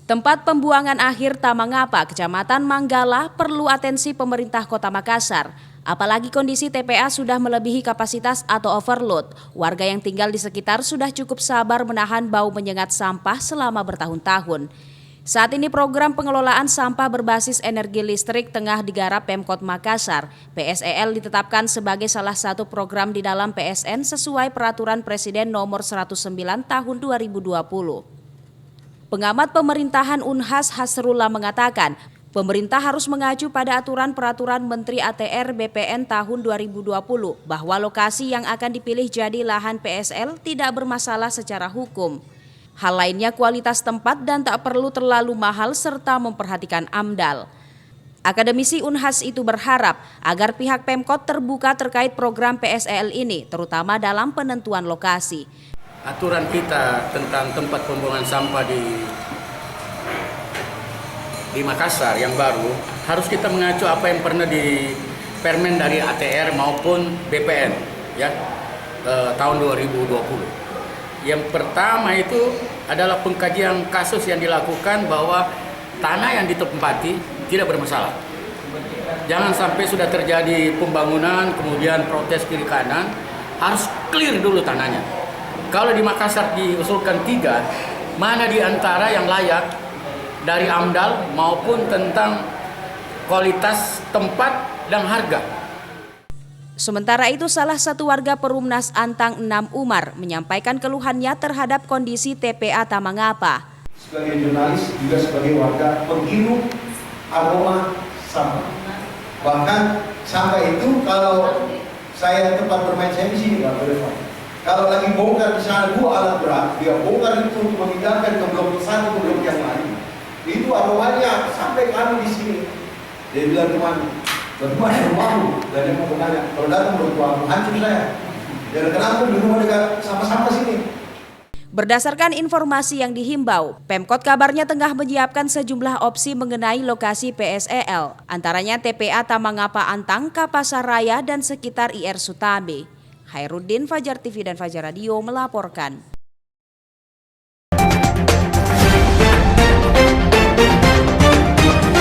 Tempat pembuangan akhir Tamangapa, Kecamatan Manggala, perlu atensi pemerintah Kota Makassar. Apalagi kondisi TPA sudah melebihi kapasitas atau overload. Warga yang tinggal di sekitar sudah cukup sabar menahan bau menyengat sampah selama bertahun-tahun. Saat ini program pengelolaan sampah berbasis energi listrik tengah digarap Pemkot Makassar. PSEL ditetapkan sebagai salah satu program di dalam PSN sesuai Peraturan Presiden Nomor 109 Tahun 2020. Pengamat pemerintahan Unhas Hasrullah mengatakan, pemerintah harus mengacu pada aturan peraturan Menteri ATR BPN tahun 2020 bahwa lokasi yang akan dipilih jadi lahan PSL tidak bermasalah secara hukum. Hal lainnya kualitas tempat dan tak perlu terlalu mahal serta memperhatikan AMDAL. Akademisi Unhas itu berharap agar pihak Pemkot terbuka terkait program PSL ini, terutama dalam penentuan lokasi. Aturan kita tentang tempat pembuangan sampah di Makassar yang baru harus kita mengacu apa yang pernah di permen dari ATR maupun BPN ya tahun 2020. Yang pertama itu adalah pengkajian kasus yang dilakukan bahwa tanah yang ditempati tidak bermasalah. Jangan sampai sudah terjadi pembangunan kemudian protes kiri kanan, harus clear dulu tanahnya. Kalau di Makassar diusulkan 3, mana di antara yang layak dari AMDAL maupun tentang kualitas tempat dan harga. Sementara itu salah satu warga Perumnas Antang 6 Umar menyampaikan keluhannya terhadap kondisi TPA Tamangapa. Sebagai jurnalis juga sebagai warga penghirup aroma sampah. Bahkan sampah itu kalau saya tempat bermain saya di sini Pak Berdevan. Kalau lagi bongkar di sana 2 alat berat, dia bongkar itu untuk memindahkan ke blok satu ke blok yang lain. Itu aromanya sampai kami di sini. Dia bilang bagaimana rumahmu? Dan dia mau bertanya, kalau datang bertuamu, hancur saya. Dan kenapa di rumah dekat sama-sama sini? Berdasarkan informasi yang dihimbau, Pemkot kabarnya tengah menyiapkan sejumlah opsi mengenai lokasi PSEL, antaranya TPA Tamangapa Antang, Kapasar Raya, dan sekitar IR Sutabe. Khairuddin, Fajar TV dan Fajar Radio melaporkan.